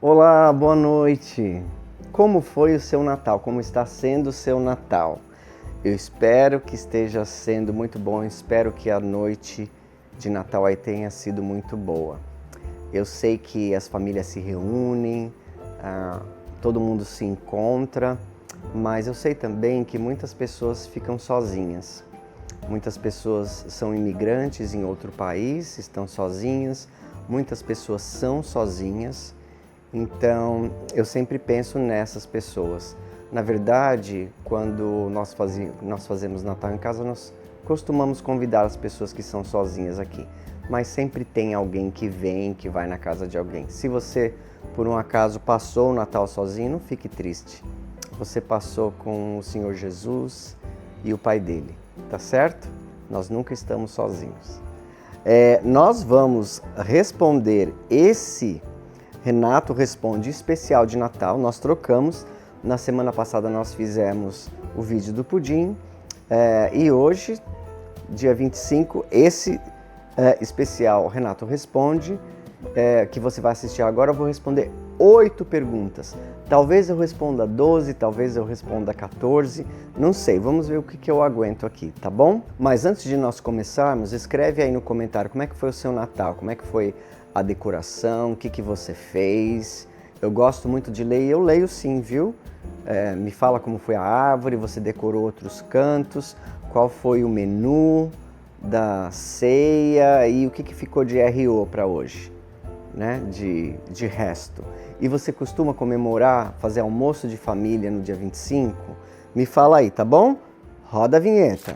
Olá, boa noite. Como foi o seu Natal? Como está sendo o seu Natal? Eu espero que esteja sendo muito bom, espero que a noite de Natal aí tenha sido muito boa. Eu sei que as famílias se reúnem, todo mundo se encontra, mas eu sei também que muitas pessoas ficam sozinhas. Muitas pessoas são imigrantes em outro país, estão sozinhas, muitas pessoas são sozinhas. Então, eu sempre penso nessas pessoas. Na verdade, quando nós fazemos Natal em casa, nós costumamos convidar as pessoas que são sozinhas aqui. Mas sempre tem alguém que vem, que vai na casa de alguém. Se você, por um acaso, passou o Natal sozinho, não fique triste. Você passou com o Senhor Jesus e o Pai dele, tá certo? Nós nunca estamos sozinhos. Nós vamos responder esse Renato Responde especial de Natal. Nós trocamos. Na semana passada nós fizemos o vídeo do pudim e hoje, dia 25, esse especial Renato Responde, que você vai assistir agora, eu vou responder 8 perguntas. Talvez eu responda 12, talvez eu responda 14, não sei, vamos ver o que eu aguento aqui, tá bom? Mas antes de nós começarmos, escreve aí no comentário como é que foi o seu Natal, como é que foi a decoração, o que você fez. Eu gosto muito de ler e eu leio sim, viu? Me fala como foi a árvore, você decorou outros cantos, qual foi o menu da ceia e o que ficou de RO para hoje, né? De resto. E você costuma comemorar, fazer almoço de família no dia 25? Me fala aí, tá bom? Roda a vinheta.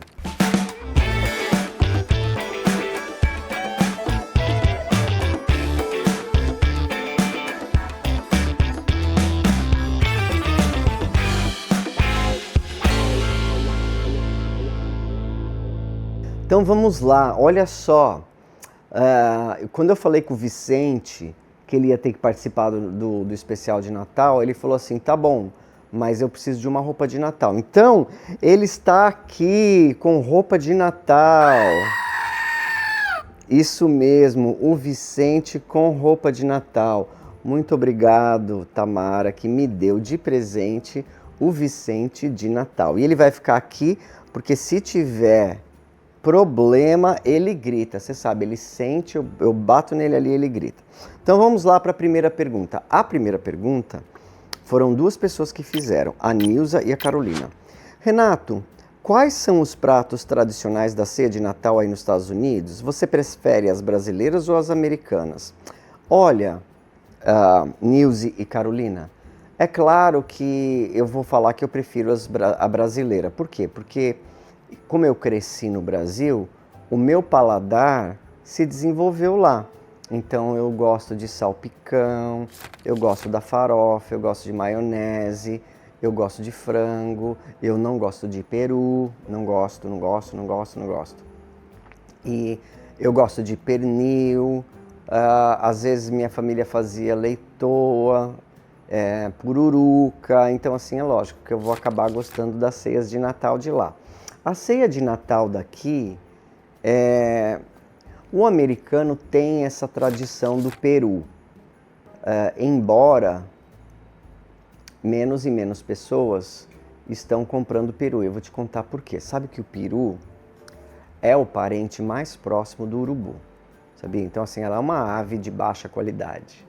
Então vamos lá, olha só, quando eu falei com o Vicente que ele ia ter que participar do especial de Natal, ele falou assim, tá bom, mas eu preciso de uma roupa de Natal. Então, ele está aqui com roupa de Natal. Isso mesmo, o Vicente com roupa de Natal. Muito obrigado, Tamara, que me deu de presente o Vicente de Natal. E ele vai ficar aqui porque se tiver problema, ele grita, você sabe, ele sente, eu bato nele ali e ele grita. Então vamos lá para a primeira pergunta. A primeira pergunta foram duas pessoas que fizeram, a Nilza e a Carolina. Renato, quais são os pratos tradicionais da ceia de Natal aí nos Estados Unidos? Você prefere as brasileiras ou as americanas? Olha, Nilza e Carolina, é claro que eu vou falar que eu prefiro a brasileira. Por quê? Porque como eu cresci no Brasil, o meu paladar se desenvolveu lá. Então eu gosto de salpicão, eu gosto da farofa, eu gosto de maionese, eu gosto de frango, eu não gosto de peru, não gosto. E eu gosto de pernil, às vezes minha família fazia leitoa, pururuca, então assim é lógico que eu vou acabar gostando das ceias de Natal de lá. A ceia de Natal daqui, o americano tem essa tradição do peru, embora menos e menos pessoas estão comprando peru. Eu vou te contar por quê. Sabe que o peru é o parente mais próximo do urubu, sabia? Então assim, ela é uma ave de baixa qualidade.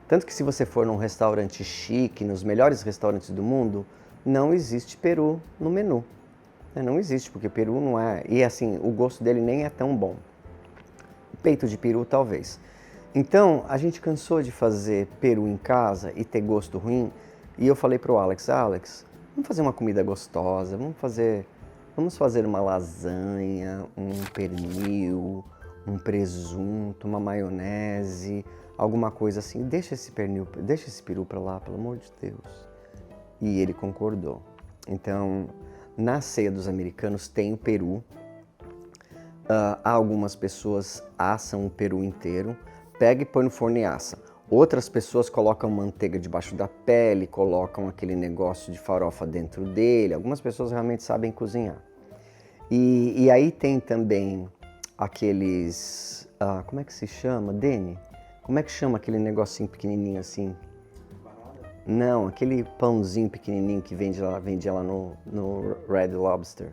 Tanto que se você for num restaurante chique, nos melhores restaurantes do mundo, não existe peru no menu. Não existe, porque peru não é... E assim, o gosto dele nem é tão bom. Peito de peru, talvez. Então, a gente cansou de fazer peru em casa e ter gosto ruim. E eu falei pro Alex, vamos fazer uma comida gostosa, vamos fazer uma lasanha, um pernil, um presunto, uma maionese, alguma coisa assim. Deixa esse peru pra lá, pelo amor de Deus. E ele concordou. Então, na ceia dos americanos tem o peru. Algumas pessoas assam o peru inteiro, pega e põe no forno e assa. Outras pessoas colocam manteiga debaixo da pele, colocam aquele negócio de farofa dentro dele. Algumas pessoas realmente sabem cozinhar. E aí tem também aqueles, como é que se chama, Dene? Como é que chama aquele negocinho pequenininho assim? Não, aquele pãozinho pequenininho que vendia lá no Red Lobster.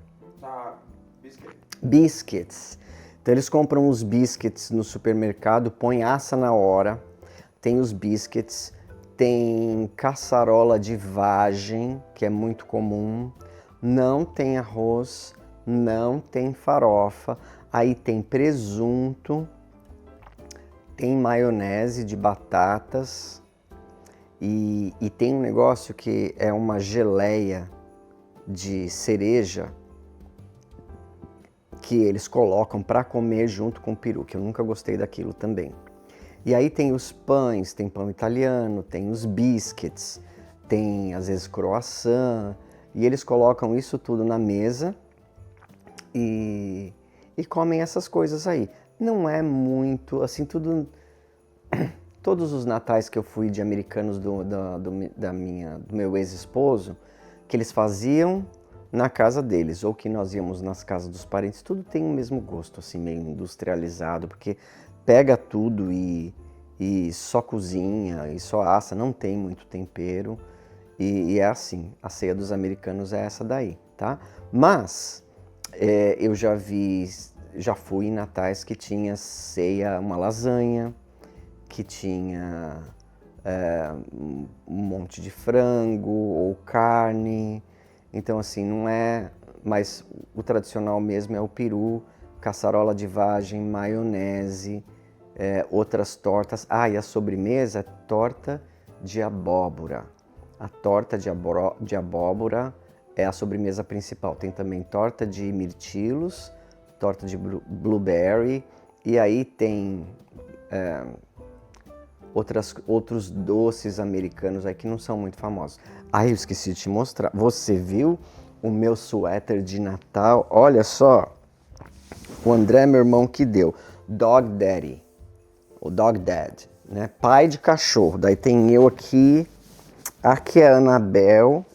Biscuits. Então eles compram os biscuits no supermercado, põem, assa na hora, tem os biscuits, tem caçarola de vagem, que é muito comum, não tem arroz, não tem farofa, aí tem presunto, tem maionese de batatas e tem um negócio que é uma geleia de cereja que eles colocam para comer junto com o peru, que eu nunca gostei daquilo também. E aí tem os pães, tem pão italiano, tem os biscuits, tem às vezes croissant, e eles colocam isso tudo na mesa e comem essas coisas aí. Não é muito, assim, tudo... Todos os natais que eu fui de americanos do meu ex-esposo, que eles faziam na casa deles, ou que nós íamos nas casas dos parentes, tudo tem o mesmo gosto, assim, meio industrializado, porque pega tudo e só cozinha e só assa, não tem muito tempero, e é assim, a ceia dos americanos é essa daí, tá? Mas eu já fui em natais que tinha ceia, uma lasanha, que tinha um monte de frango ou carne. Então assim, não é, mas o tradicional mesmo é o peru, caçarola de vagem, maionese, outras tortas. E a sobremesa é torta de abóbora. A torta de abóbora é a sobremesa principal. Tem também torta de mirtilos, torta de blueberry, e aí tem outros doces americanos aí que não são muito famosos. Eu esqueci de te mostrar. Você viu o meu suéter de Natal? Olha só, o André, meu irmão, que deu. Dog Daddy, o Dog Dad, né? Pai de cachorro. Daí tem eu aqui, aqui é a Anabel,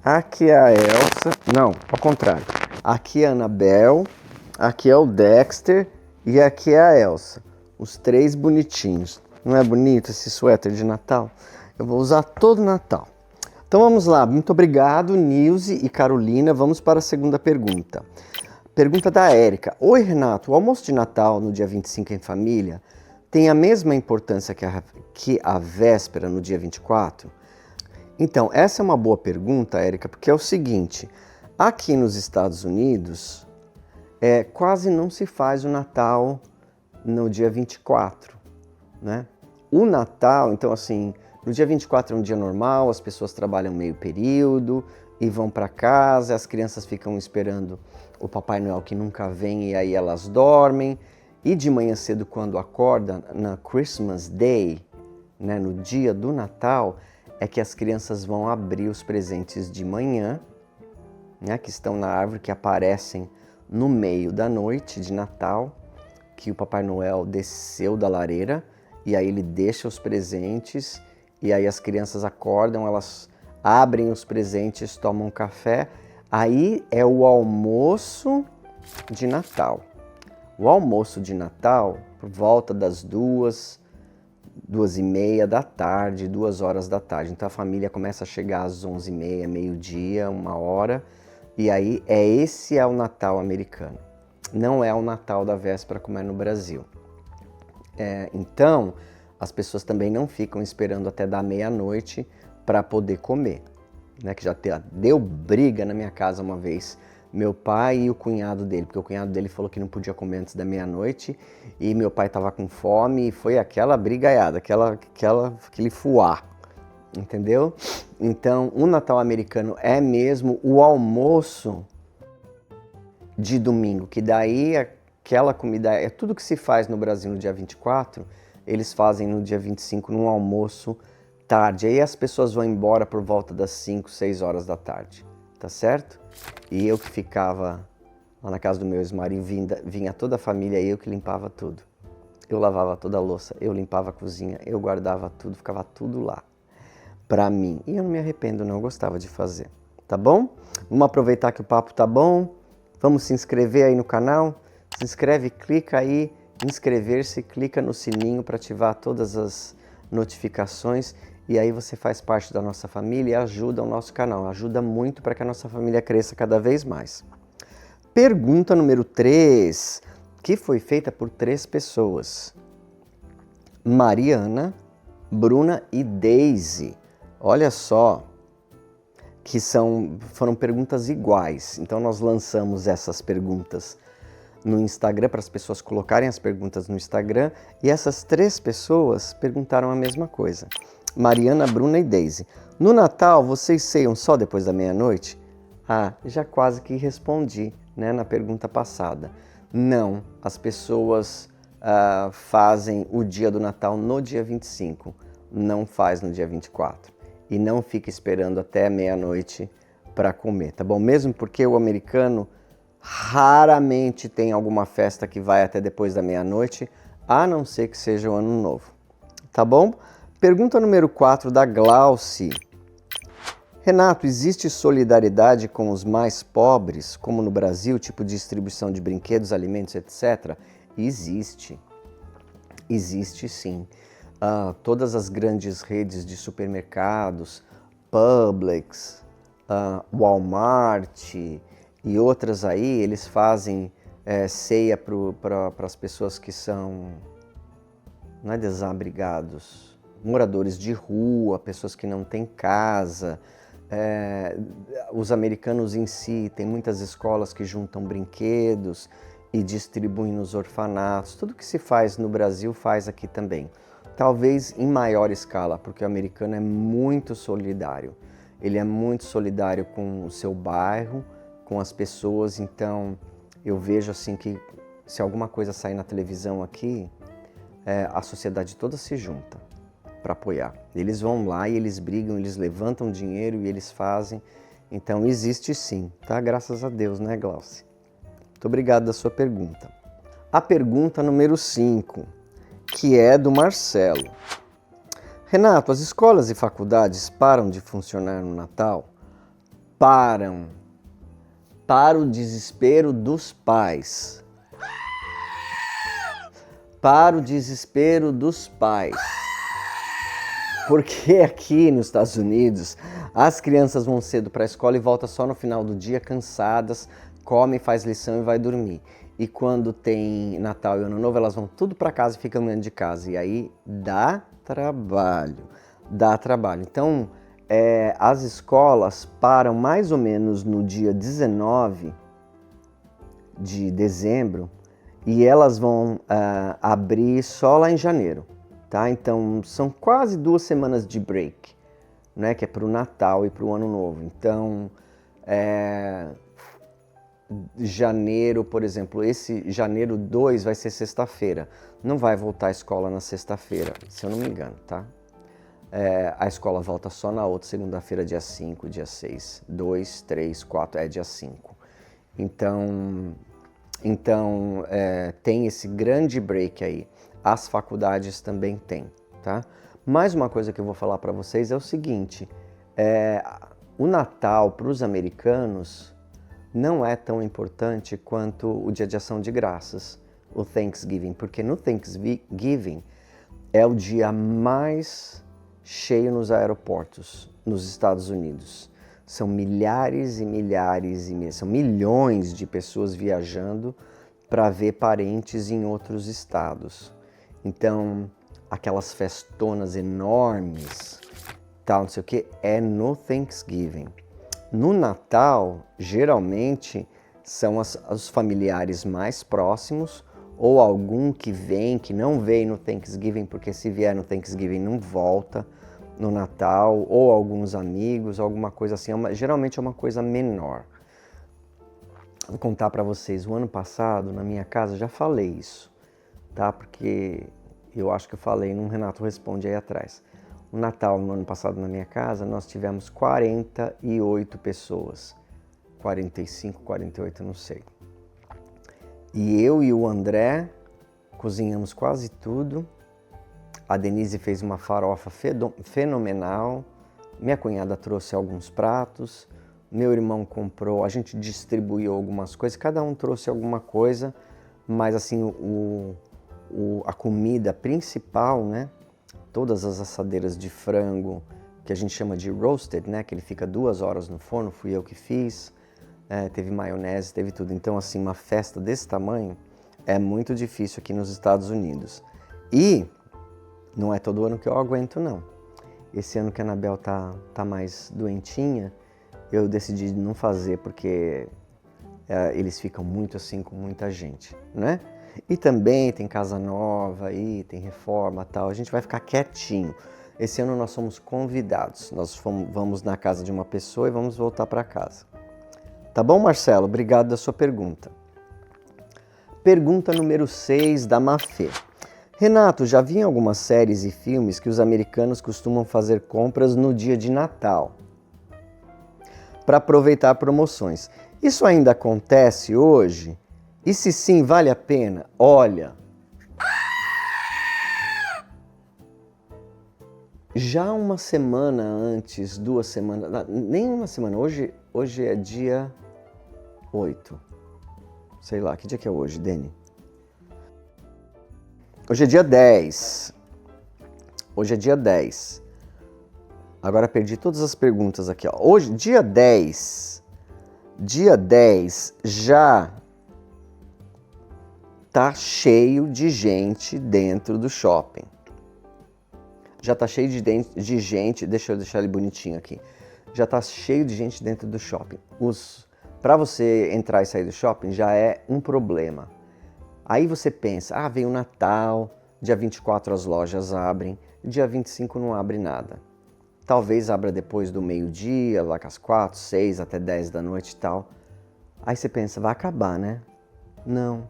aqui é a Elsa. Não, ao contrário. Aqui é a Anabel, aqui é o Dexter e aqui é a Elsa. Os três bonitinhos. Não é bonito esse suéter de Natal? Eu vou usar todo Natal. Então vamos lá. Muito obrigado, Nilce e Carolina. Vamos para a segunda pergunta. Pergunta da Érica. Oi, Renato. O almoço de Natal no dia 25 em família tem a mesma importância que a véspera no dia 24? Então, essa é uma boa pergunta, Érica, porque é o seguinte. Aqui nos Estados Unidos, quase não se faz o Natal no dia 24. Né? O Natal, então assim, no dia 24 é um dia normal, as pessoas trabalham meio período e vão para casa, as crianças ficam esperando o Papai Noel que nunca vem e aí elas dormem. E de manhã cedo, quando acorda, na Christmas Day, né, no dia do Natal, é que as crianças vão abrir os presentes de manhã, né, que estão na árvore, que aparecem no meio da noite de Natal, que o Papai Noel desceu da lareira. E aí ele deixa os presentes, e aí as crianças acordam, elas abrem os presentes, tomam café. Aí é o almoço de Natal. O almoço de Natal, por volta das 2h30 da tarde, 2 horas da tarde. Então a família começa a chegar às 11h30, meio-dia, 1h. E aí esse é o Natal americano. Não é o Natal da véspera como é no Brasil. Então, as pessoas também não ficam esperando até dar meia-noite para poder comer. Né? Que já deu briga na minha casa uma vez, meu pai e o cunhado dele, porque o cunhado dele falou que não podia comer antes da meia-noite e meu pai estava com fome e foi aquela brigaiada, aquele fuá, entendeu? Então, o Natal americano é mesmo o almoço de domingo, que daí aquela comida, é tudo que se faz no Brasil no dia 24, eles fazem no dia 25 num almoço tarde. Aí as pessoas vão embora por volta das 5, 6 horas da tarde, tá certo? E eu que ficava lá na casa do meu ex-marido, vinha toda a família e eu que limpava tudo. Eu lavava toda a louça, eu limpava a cozinha, eu guardava tudo, ficava tudo lá pra mim. E eu não me arrependo não, eu gostava de fazer, tá bom? Vamos aproveitar que o papo tá bom, vamos se inscrever aí no canal. Se inscreve, clica aí inscrever-se, clica no sininho para ativar todas as notificações e aí você faz parte da nossa família e ajuda o nosso canal. Ajuda muito para que a nossa família cresça cada vez mais. Pergunta número 3, que foi feita por 3 pessoas. Mariana, Bruna e Daisy. Olha só, que foram perguntas iguais. Então nós lançamos essas perguntas no Instagram para as pessoas colocarem as perguntas no Instagram e essas 3 pessoas perguntaram a mesma coisa. Mariana, Bruna e Daisy. No Natal, vocês ceiam só depois da meia-noite? Ah, já quase que respondi, né, na pergunta passada. Não, as pessoas fazem o dia do Natal no dia 25, não faz no dia 24. E não fica esperando até meia-noite para comer, tá bom? Mesmo porque o americano raramente tem alguma festa que vai até depois da meia-noite, a não ser que seja o Ano Novo, tá bom? Pergunta número 4 da Glauci. Renato, existe solidariedade com os mais pobres, como no Brasil, tipo distribuição de brinquedos, alimentos, etc? Existe. Existe sim. Todas as grandes redes de supermercados, Publix, Walmart e outras aí, eles fazem ceia para as pessoas que são, não é desabrigados, moradores de rua, pessoas que não têm casa. Os americanos em si, tem muitas escolas que juntam brinquedos e distribuem nos orfanatos. Tudo que se faz no Brasil faz aqui também. Talvez em maior escala, porque o americano é muito solidário. Ele é muito solidário com o seu bairro, com as pessoas. Então, eu vejo assim que se alguma coisa sair na televisão aqui, a sociedade toda se junta para apoiar. Eles vão lá e eles brigam, eles levantam dinheiro e eles fazem. Então, existe sim, tá? Graças a Deus, né, Glauci? Muito obrigado da sua pergunta. A pergunta número 5. Que é do Marcelo. Renato, as escolas e faculdades param de funcionar no Natal? Param. Para o desespero dos pais. Para o desespero dos pais. Porque aqui nos Estados Unidos, as crianças vão cedo para a escola e voltam só no final do dia, cansadas, come, faz lição e vai dormir. E quando tem Natal e Ano Novo, elas vão tudo para casa e ficam dentro de casa. E aí dá trabalho, dá trabalho. Então, as escolas param mais ou menos no dia 19 de dezembro e elas vão abrir só lá em janeiro, tá? Então, são quase 2 semanas de break, né? Que é para o Natal e para o Ano Novo. Então, janeiro, por exemplo, esse janeiro 2 vai ser sexta-feira. Não vai voltar a escola na sexta-feira, se eu não me engano, tá? A escola volta só na outra segunda-feira, dia 5, dia 6. 2, 3, 4, dia 5. Então tem esse grande break aí. As faculdades também têm, tá? Mais uma coisa que eu vou falar para vocês é o seguinte. O Natal para os americanos não é tão importante quanto o Dia de Ação de Graças, o Thanksgiving, porque no Thanksgiving é o dia mais cheio nos aeroportos nos Estados Unidos. São milhares e milhares são milhões de pessoas viajando para ver parentes em outros estados. Então, aquelas festonas enormes, tal, não sei o que, é no Thanksgiving. No Natal, geralmente, são os familiares mais próximos ou algum que não veio no Thanksgiving, porque se vier no Thanksgiving não volta no Natal, ou alguns amigos, alguma coisa assim. Geralmente é uma coisa menor. Vou contar para vocês, o ano passado, na minha casa, já falei isso, tá? Porque eu acho que eu falei num Renato Responde aí atrás. O Natal, no ano passado, na minha casa, nós tivemos 48 pessoas. 45, 48, não sei. E eu e o André cozinhamos quase tudo. A Denise fez uma farofa fenomenal. Minha cunhada trouxe alguns pratos. Meu irmão comprou, a gente distribuiu algumas coisas. Cada um trouxe alguma coisa, mas assim, a comida principal, né? Todas as assadeiras de frango, que a gente chama de roasted, né? Que ele fica 2 horas no forno, fui eu que fiz. Teve maionese, teve tudo. Então, assim, uma festa desse tamanho é muito difícil aqui nos Estados Unidos. E não é todo ano que eu aguento, não. Esse ano que a Anabel tá mais doentinha, eu decidi não fazer porque eles ficam muito assim com muita gente, né? E também tem casa nova aí, tem reforma e tal, a gente vai ficar quietinho. Esse ano nós somos convidados, vamos na casa de uma pessoa e vamos voltar para casa. Tá bom, Marcelo? Obrigado da sua pergunta. Pergunta número 6 da Mafê. Renato, já vi em algumas séries e filmes que os americanos costumam fazer compras no dia de Natal para aproveitar promoções. Isso ainda acontece hoje? E se sim, vale a pena? Olha, já uma semana antes, 2 semanas, nem uma semana, hoje é dia 8. Sei lá, que dia que é hoje, Dani? Hoje é dia 10. Hoje é dia 10. Agora perdi todas as perguntas aqui, ó. Hoje, dia 10 já tá cheio de gente dentro do shopping. Já tá cheio de gente, deixa eu deixar ele bonitinho aqui. Já tá cheio de gente dentro do shopping. Para você entrar e sair do shopping já é um problema. Aí você pensa, vem o Natal, dia 24 as lojas abrem, dia 25 não abre nada. Talvez abra depois do meio-dia, lá com as 4, 6 até 10 da noite e tal. Aí você pensa, vai acabar, né? Não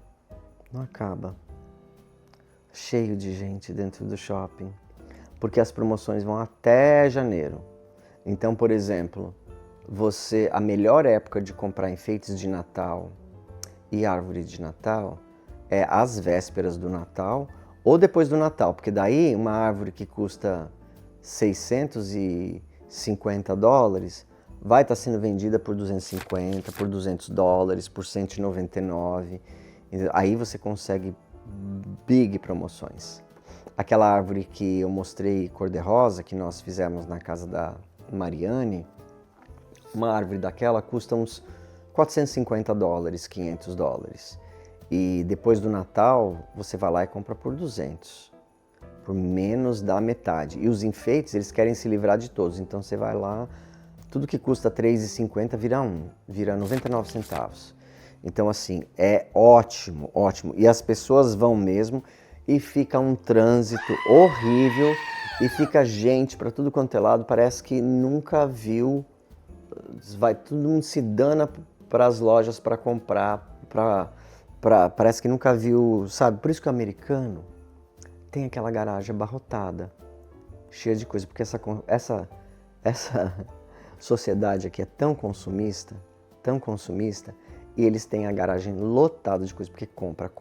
acaba. Cheio de gente dentro do shopping, porque as promoções vão até janeiro. Então, por exemplo, a melhor época de comprar enfeites de Natal e árvore de Natal é às vésperas do Natal ou depois do Natal, porque daí uma árvore que custa $650 vai estar sendo vendida por 250, por $200, por 199. Aí você consegue big promoções. Aquela árvore que eu mostrei cor-de-rosa, que nós fizemos na casa da Mariane, uma árvore daquela custa uns $450, $500. E depois do Natal, você vai lá e compra por 200, por menos da metade. E os enfeites, eles querem se livrar de todos. Então você vai lá, tudo que custa R$3,50 vira 99 centavos. Então assim, é ótimo, ótimo. E as pessoas vão mesmo e fica um trânsito horrível e fica gente para tudo quanto é lado, parece que nunca viu, vai todo mundo se dana para as lojas para comprar, parece que nunca viu, sabe? Por isso que o americano tem aquela garagem abarrotada, cheia de coisa, porque essa sociedade aqui é tão consumista, e eles têm a garagem lotada de coisa, porque compra.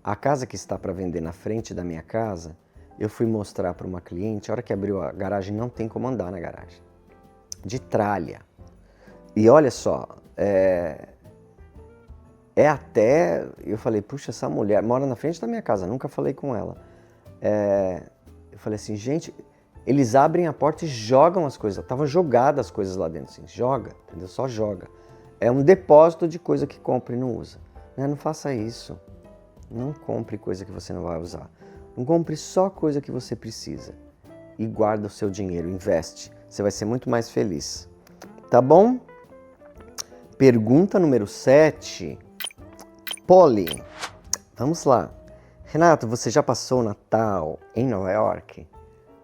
A casa que está para vender na frente da minha casa, eu fui mostrar para uma cliente, a hora que abriu a garagem, não tem como andar na garagem. De tralha. E olha só, eu falei, puxa, essa mulher mora na frente da minha casa, nunca falei com ela. Eu falei assim, gente, eles abrem a porta e jogam as coisas, estavam jogadas as coisas lá dentro, assim, joga, entendeu? Só joga. É um depósito de coisa que compra e não usa. Não faça isso. Não compre coisa que você não vai usar. Não compre só coisa que você precisa. E guarda o seu dinheiro, investe. Você vai ser muito mais feliz. Tá bom? Pergunta número 7. Polly. Vamos lá. Renato, você já passou o Natal em Nova York?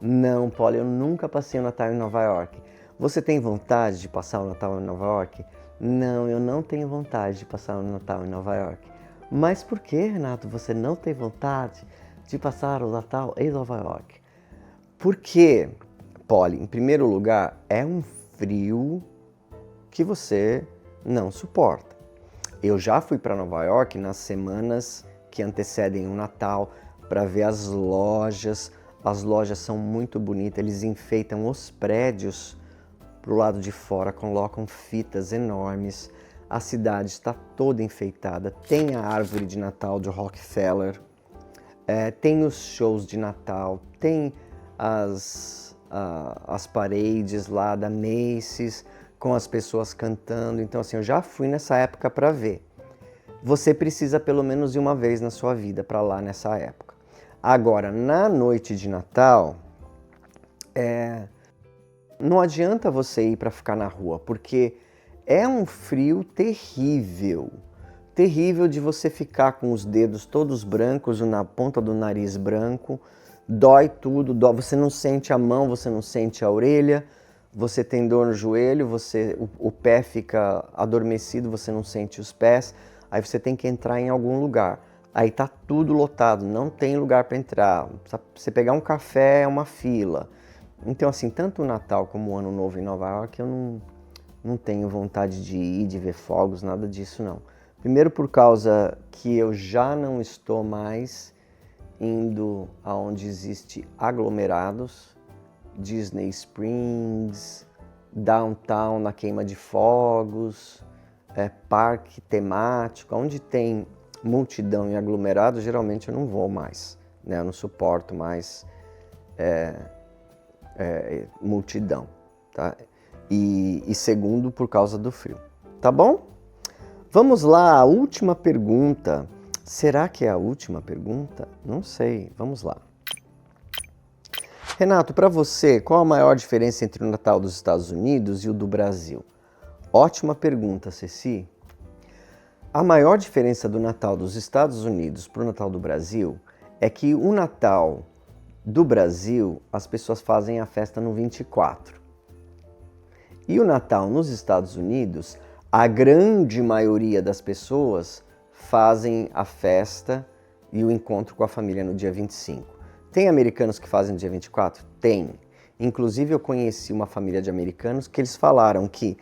Não, Polly, eu nunca passei o Natal em Nova York. Você tem vontade de passar o Natal em Nova York? Não, eu não tenho vontade de passar o Natal em Nova York. Mas por que, Renato, você não tem vontade de passar o Natal em Nova York? Porque, Polly, em primeiro lugar, é um frio que você não suporta. Eu já fui para Nova York nas semanas que antecedem o Natal para ver as lojas. As lojas são muito bonitas, eles enfeitam os prédios pro lado de fora, colocam fitas enormes, a cidade está toda enfeitada, tem a árvore de Natal de Rockefeller, Tem os shows de Natal, tem as parades lá da Macy's com as pessoas cantando. Então assim, eu já fui nessa época para ver. Você precisa pelo menos de uma vez na sua vida para lá nessa época. Agora, na noite de Natal, não adianta você ir para ficar na rua, porque é um frio terrível. Terrível de você ficar com os dedos todos brancos, na ponta do nariz branco, dói tudo, você não sente a mão, você não sente a orelha, você tem dor no joelho, o pé fica adormecido, você não sente os pés, aí você tem que entrar em algum lugar. Aí tá tudo lotado, não tem lugar para entrar. Pra você pegar um café é uma fila. Então assim, tanto o Natal como o Ano Novo em Nova York, eu não tenho vontade de ir, de ver fogos, nada disso não. Primeiro por causa que eu já não estou mais indo aonde existe aglomerados, Disney Springs, Downtown na queima de fogos, parque temático, onde tem multidão e aglomerado, geralmente eu não vou mais, né? Eu não suporto mais multidão, tá? E segundo, por causa do frio, tá bom? Vamos lá, a última pergunta. Será que é a última pergunta? Não sei, vamos lá. Renato, para você, qual a maior diferença entre o Natal dos Estados Unidos e o do Brasil? Ótima pergunta, Ceci. A maior diferença do Natal dos Estados Unidos para o Natal do Brasil é que o Natal do Brasil, as pessoas fazem a festa no 24. E o Natal nos Estados Unidos, a grande maioria das pessoas fazem a festa e o encontro com a família no dia 25. Tem americanos que fazem no dia 24? Tem. Inclusive eu conheci uma família de americanos que eles falaram que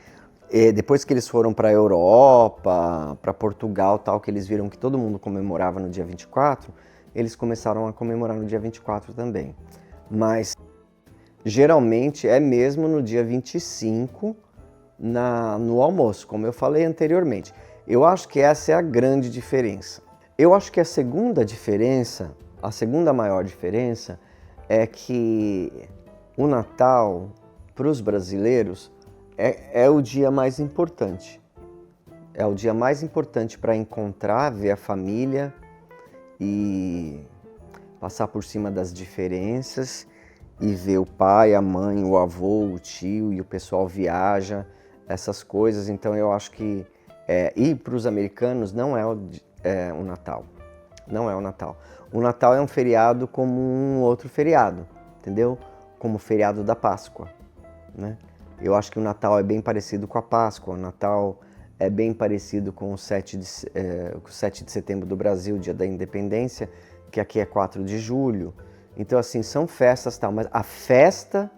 depois que eles foram para a Europa, para Portugal, tal, que eles viram que todo mundo comemorava no dia 24, eles começaram a comemorar no dia 24 também. Mas geralmente é mesmo no dia 25 no almoço, como eu falei anteriormente. Eu acho que essa é a grande diferença. Eu acho que a segunda maior diferença é que o Natal, para os brasileiros, é o dia mais importante. É o dia mais importante para encontrar, ver a família e passar por cima das diferenças e ver o pai, a mãe, o avô, o tio e o pessoal viaja, essas coisas. Então eu acho que e para os americanos não é o Natal. Não é o Natal. O Natal é um feriado como um outro feriado, entendeu? Como o feriado da Páscoa, né? Eu acho que o Natal é bem parecido com a Páscoa. O Natal é bem parecido com o 7 de setembro do Brasil, dia da Independência, que aqui é 4 de julho. Então, assim, são festas tal, mas a festa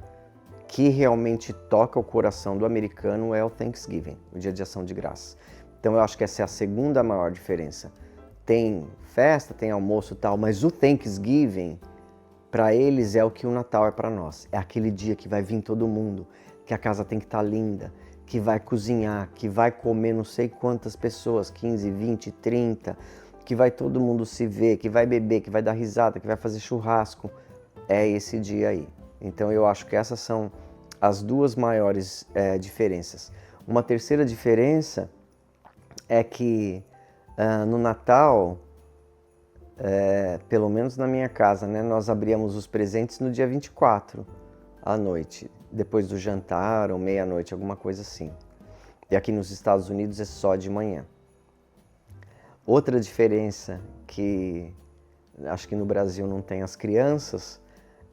que realmente toca o coração do americano é o Thanksgiving, o Dia de Ação de Graças. Então, eu acho que essa é a segunda maior diferença. Tem festa, tem almoço e tal, mas o Thanksgiving, para eles, é o que o Natal é para nós. É aquele dia que vai vir todo mundo, que a casa tem que estar linda, que vai cozinhar, que vai comer não sei quantas pessoas, 15, 20, 30, que vai todo mundo se ver, que vai beber, que vai dar risada, que vai fazer churrasco. É esse dia aí. Então eu acho que essas são as duas maiores diferenças. Uma terceira diferença é que no Natal, pelo menos na minha casa, né, nós abríamos os presentes no dia 24 à noite, depois do jantar ou meia-noite, alguma coisa assim. E aqui nos Estados Unidos é só de manhã. Outra diferença que acho que no Brasil não tem as crianças,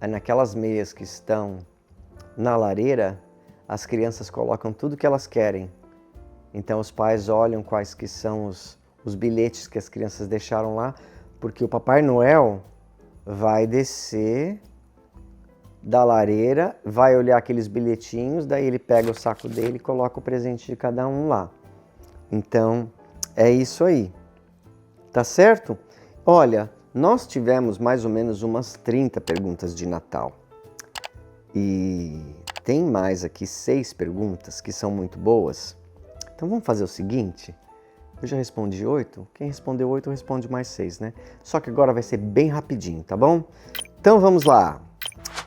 é naquelas meias que estão na lareira, as crianças colocam tudo que elas querem. Então os pais olham quais que são os bilhetes que as crianças deixaram lá, porque o Papai Noel vai descer da lareira, vai olhar aqueles bilhetinhos, daí ele pega o saco dele e coloca o presente de cada um lá. Então, é isso aí. Tá certo? Olha, nós tivemos mais ou menos umas 30 perguntas de Natal. E tem mais aqui 6 perguntas que são muito boas. Então vamos fazer o seguinte, Eu já respondi 8? Quem respondeu 8 responde mais 6, né? Só que agora vai ser bem rapidinho, tá bom? Então vamos lá.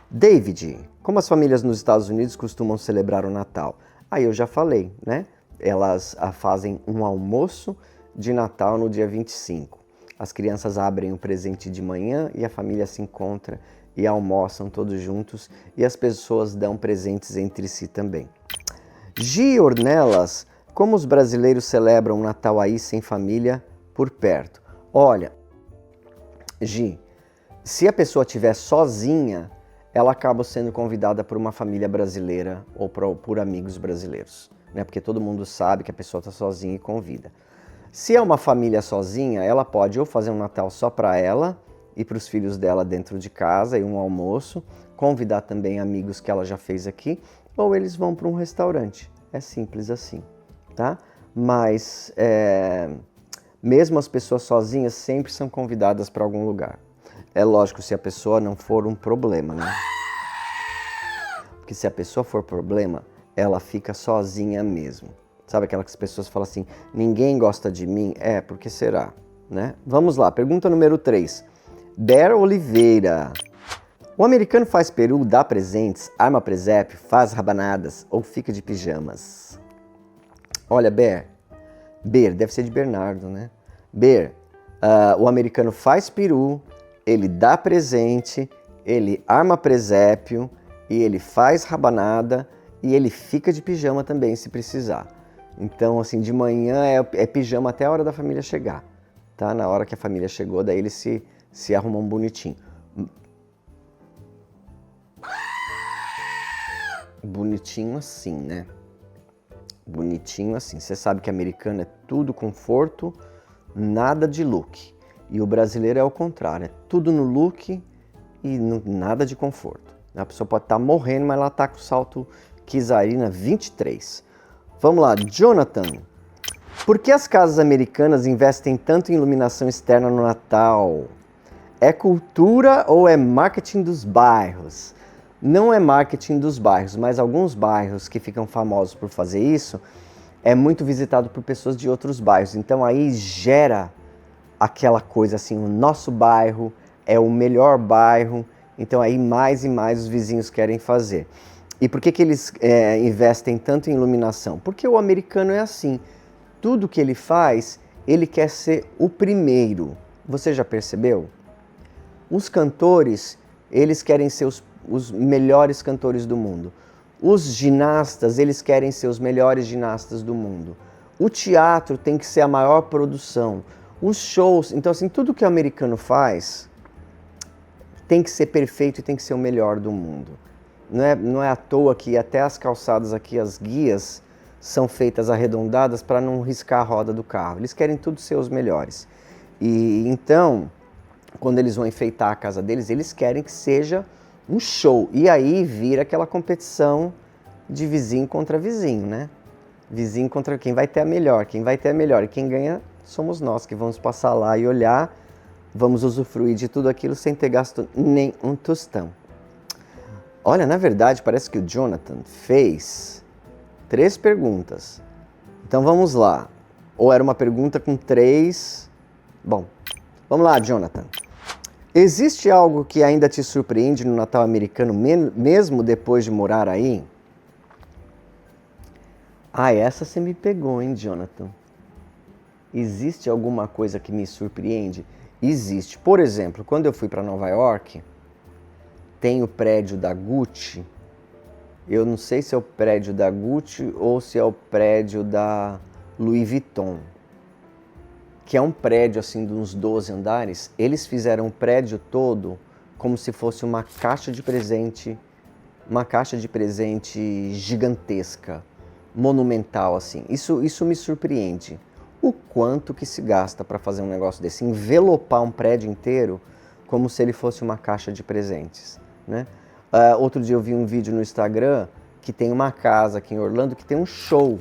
David, como as famílias nos Estados Unidos costumam celebrar o Natal? Aí eu já falei, né? Elas fazem um almoço de Natal no dia 25. As crianças abrem o presente de manhã e a família se encontra e almoçam todos juntos e as pessoas dão presentes entre si também. Gi Ornelas, como os brasileiros celebram o Natal aí sem família por perto? Olha, Gi, se a pessoa estiver sozinha, ela acaba sendo convidada por uma família brasileira ou por amigos brasileiros, né? Porque todo mundo sabe que a pessoa está sozinha e convida. Se é uma família sozinha, ela pode ou fazer um Natal só para ela e para os filhos dela dentro de casa e um almoço, convidar também amigos que ela já fez aqui, ou eles vão para um restaurante. É simples assim, tá? Mas mesmo as pessoas sozinhas sempre são convidadas para algum lugar. É lógico, se a pessoa não for um problema, né? Porque se a pessoa for problema, ela fica sozinha mesmo. Sabe aquelas pessoas que falam assim, ninguém gosta de mim? Por que será? Né? Vamos lá, pergunta número 3. Ber Oliveira. O americano faz peru, dá presentes, arma presépio, faz rabanadas ou fica de pijamas? Olha, Ber, deve ser de Bernardo, né? Ber, o americano faz peru, ele dá presente, ele arma presépio e ele faz rabanada e ele fica de pijama também, se precisar. Então, assim, de manhã é pijama até a hora da família chegar, tá? Na hora que a família chegou, daí eles se arrumam bonitinho. Bonitinho assim, né? Bonitinho assim. Você sabe que americano é tudo conforto, nada de look. E o brasileiro é o contrário, é tudo no look e nada de conforto. A pessoa pode estar morrendo, mas ela está com o salto Kizarina 23. Vamos lá, Jonathan. Por que as casas americanas investem tanto em iluminação externa no Natal? É cultura ou é marketing dos bairros? Não é marketing dos bairros, mas alguns bairros que ficam famosos por fazer isso é muito visitado por pessoas de outros bairros. Então aí gera aquela coisa assim, o nosso bairro é o melhor bairro, então aí mais e mais os vizinhos querem fazer. E por que eles investem tanto em iluminação? Porque o americano é assim, tudo que ele faz, ele quer ser o primeiro. Você já percebeu? Os cantores, eles querem ser os melhores cantores do mundo. Os ginastas, eles querem ser os melhores ginastas do mundo. O teatro tem que ser a maior produção. Os shows, então assim, tudo que o americano faz tem que ser perfeito e tem que ser o melhor do mundo. Não é à toa que até as calçadas aqui, as guias, são feitas arredondadas para não riscar a roda do carro. Eles querem tudo ser os melhores. E então, quando eles vão enfeitar a casa deles, eles querem que seja um show. E aí vira aquela competição de vizinho contra vizinho, né? Vizinho contra quem vai ter a melhor, quem vai ter a melhor. E quem ganha somos nós, que vamos passar lá e olhar, vamos usufruir de tudo aquilo sem ter gasto nem um tostão. Olha, na verdade, parece que o Jonathan fez 3 perguntas. Então vamos lá. Ou era uma pergunta com 3... Bom, vamos lá, Jonathan. Existe algo que ainda te surpreende no Natal americano, mesmo depois de morar aí? Essa você me pegou, hein, Jonathan? Existe alguma coisa que me surpreende? Existe. Por exemplo, quando eu fui para Nova York, tem o prédio da Gucci. Eu não sei se é o prédio da Gucci ou se é o prédio da Louis Vuitton, que é um prédio assim de uns 12 andares. Eles fizeram o prédio todo como se fosse uma caixa de presente gigantesca, monumental assim. Isso me surpreende. O quanto que se gasta para fazer um negócio desse, envelopar um prédio inteiro como se ele fosse uma caixa de presentes, né? Outro dia eu vi um vídeo no Instagram que tem uma casa aqui em Orlando que tem um show.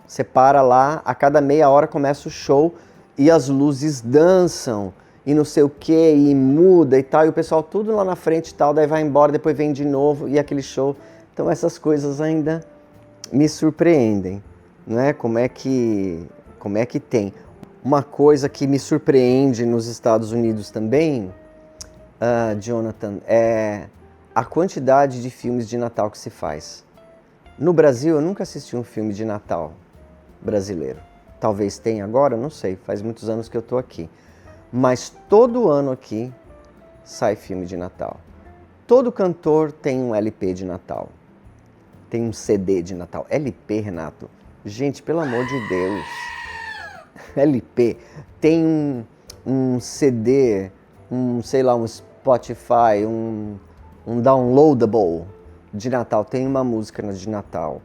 Você para lá, a cada meia hora começa o show e as luzes dançam e não sei o que, e muda e tal, e o pessoal tudo lá na frente e tal, daí vai embora, depois vem de novo e aquele show. Então essas coisas ainda me surpreendem, né? Como é que Como é que tem? Uma coisa que me surpreende nos Estados Unidos também, Jonathan, é a quantidade de filmes de Natal que se faz. No Brasil, eu nunca assisti um filme de Natal brasileiro. Talvez tenha agora, não sei, faz muitos anos que eu estou aqui. Mas todo ano aqui sai filme de Natal. Todo cantor tem um LP de Natal. Tem um CD de Natal. LP, Renato? Gente, pelo amor de Deus. LP. Tem um CD, sei lá, um Spotify, um downloadable de Natal. Tem uma música de Natal.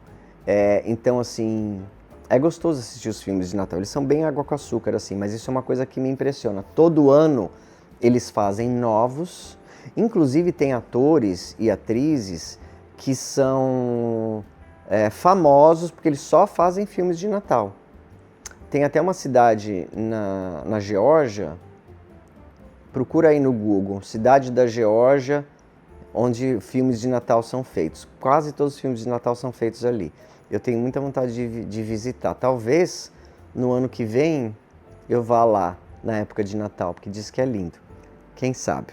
Então, assim, é gostoso assistir os filmes de Natal. Eles são bem água com açúcar, assim, mas isso é uma coisa que me impressiona. Todo ano eles fazem novos. Inclusive tem atores e atrizes que são famosos porque eles só fazem filmes de Natal. Tem até uma cidade na Geórgia, procura aí no Google, cidade da Geórgia, onde filmes de Natal são feitos. Quase todos os filmes de Natal são feitos ali. Eu tenho muita vontade de visitar. Talvez no ano que vem eu vá lá, na época de Natal, porque diz que é lindo. Quem sabe?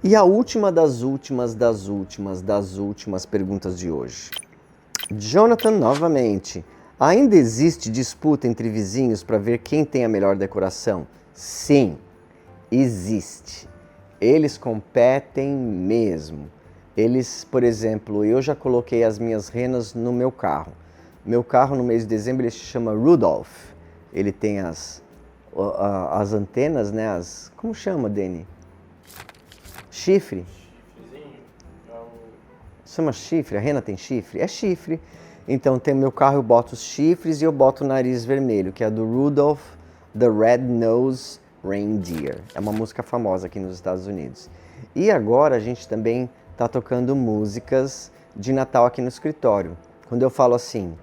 E a última das últimas perguntas de hoje. Jonathan, novamente. Ainda existe disputa entre vizinhos para ver quem tem a melhor decoração? Sim, existe. Eles competem mesmo. Eles, por exemplo, eu já coloquei as minhas renas no meu carro. Meu carro, no mês de dezembro, ele se chama Rudolph. Ele tem as antenas, né? Como chama, Dani? Chifre? Chama chifre? A rena tem chifre? É chifre. Então, tem meu carro, eu boto os chifres e eu boto o nariz vermelho, que é do Rudolph the Red-Nosed Reindeer. É uma música famosa aqui nos Estados Unidos. E agora a gente também está tocando músicas de Natal aqui no escritório. Quando eu falo assim,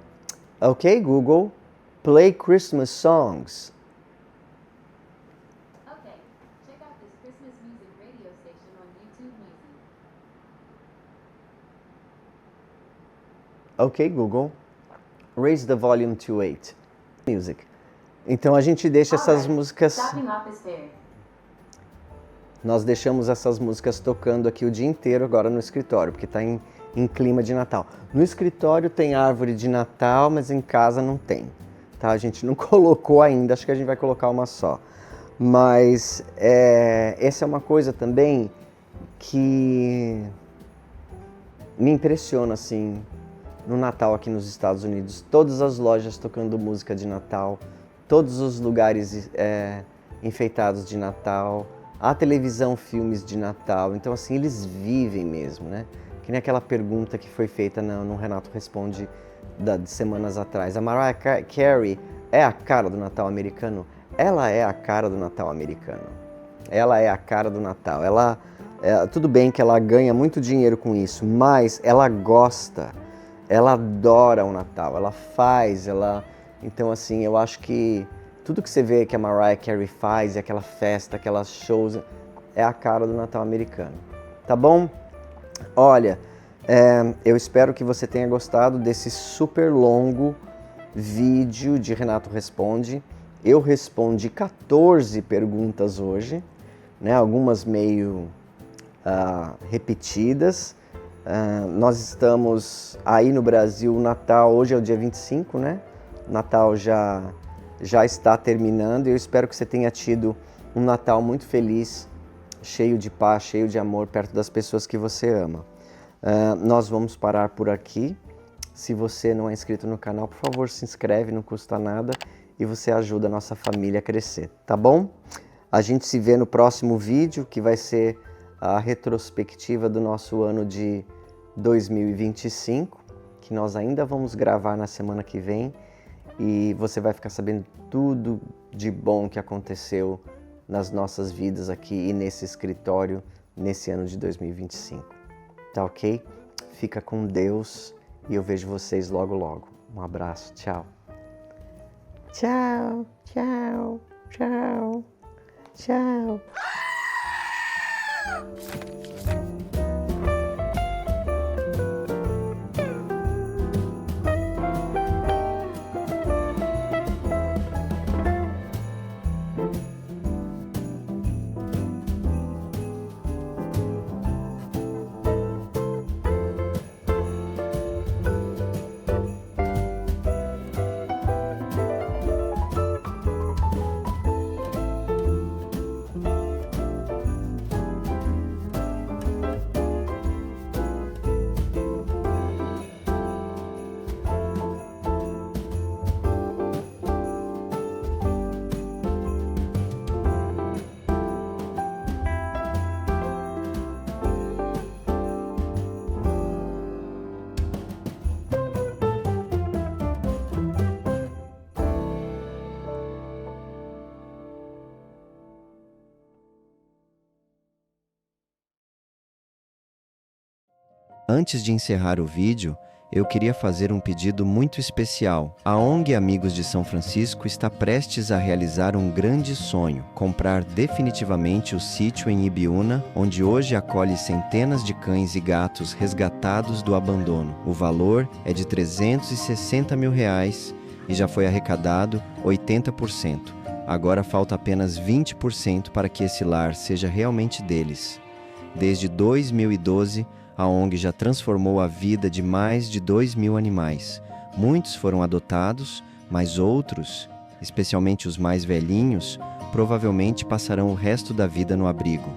ok, Google, play Christmas songs. Okay, check out this Christmas music radio station on YouTube Music. Ok, Google, raise the volume to 8. Music. Então a gente deixa essas músicas... Stopping off the stairs. Nós deixamos essas músicas tocando aqui o dia inteiro agora no escritório, porque está em clima de Natal. No escritório tem árvore de Natal, mas em casa não tem. Tá? A gente não colocou ainda, acho que a gente vai colocar uma só. Mas essa é uma coisa também que me impressiona, assim, no Natal aqui nos Estados Unidos. Todas as lojas tocando música de Natal, todos os lugares enfeitados de Natal, a televisão, filmes de Natal. Então, assim, eles vivem mesmo, né? Que nem aquela pergunta que foi feita no Renato Responde de semanas atrás. A Mariah Carey é a cara do Natal americano? Ela é a cara do Natal americano. Ela é a cara do Natal. Tudo bem que ela ganha muito dinheiro com isso, mas ela gosta, ela adora o Natal, ela faz, Então, assim, eu acho que tudo que você vê que a Mariah Carey faz, aquela festa, aquelas shows, é a cara do Natal americano. Tá bom? Olha, eu espero que você tenha gostado desse super longo vídeo de Renato Responde. Eu respondi 14 perguntas hoje, né? Algumas meio repetidas. Nós estamos aí no Brasil, o Natal, hoje é o dia 25, né? Natal já está terminando e eu espero que você tenha tido um Natal muito feliz, cheio de paz, cheio de amor, perto das pessoas que você ama. Nós vamos parar por aqui. Se você não é inscrito no canal, por favor, se inscreve, não custa nada e você ajuda a nossa família a crescer, tá bom? A gente se vê no próximo vídeo, que vai ser a retrospectiva do nosso ano de 2025, que nós ainda vamos gravar na semana que vem. E você vai ficar sabendo tudo de bom que aconteceu nas nossas vidas aqui e nesse escritório nesse ano de 2025. Tá ok? Fica com Deus e eu vejo vocês logo logo. Um abraço, tchau. Tchau, tchau, tchau, tchau. Antes de encerrar o vídeo, eu queria fazer um pedido muito especial. A ONG Amigos de São Francisco está prestes a realizar um grande sonho: comprar definitivamente o sítio em Ibiúna, onde hoje acolhe centenas de cães e gatos resgatados do abandono. O valor é de R$360 mil e já foi arrecadado 80%. Agora falta apenas 20% para que esse lar seja realmente deles. Desde 2012, a ONG já transformou a vida de mais de 2.000 animais. Muitos foram adotados, mas outros, especialmente os mais velhinhos, provavelmente passarão o resto da vida no abrigo.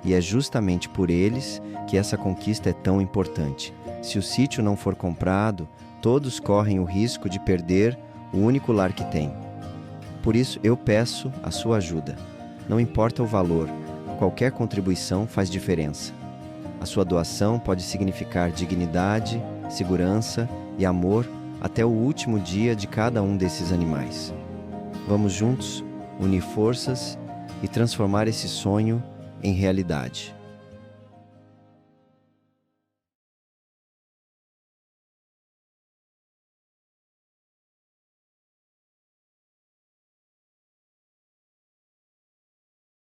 E é justamente por eles que essa conquista é tão importante. Se o sítio não for comprado, todos correm o risco de perder o único lar que têm. Por isso, eu peço a sua ajuda. Não importa o valor, qualquer contribuição faz diferença. A sua doação pode significar dignidade, segurança e amor até o último dia de cada um desses animais. Vamos juntos unir forças e transformar esse sonho em realidade.